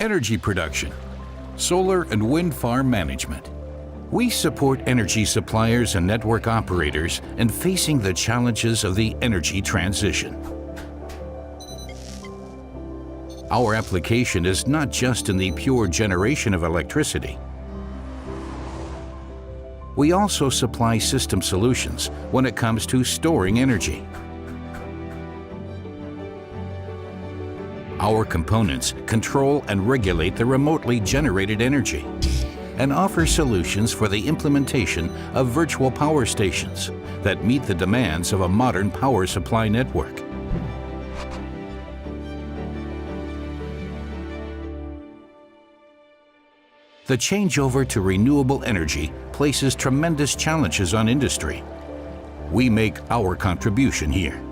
Energy production, solar and wind farm management. We support energy suppliers and network operators in facing the challenges of the energy transition. Our application is not just in the pure generation of electricity. We also supply system solutions when it comes to storing energy. Our components control and regulate the remotely generated energy and offer solutions for the implementation of virtual power stations that meet the demands of a modern power supply network. The changeover to renewable energy places tremendous challenges on industry. We make our contribution here.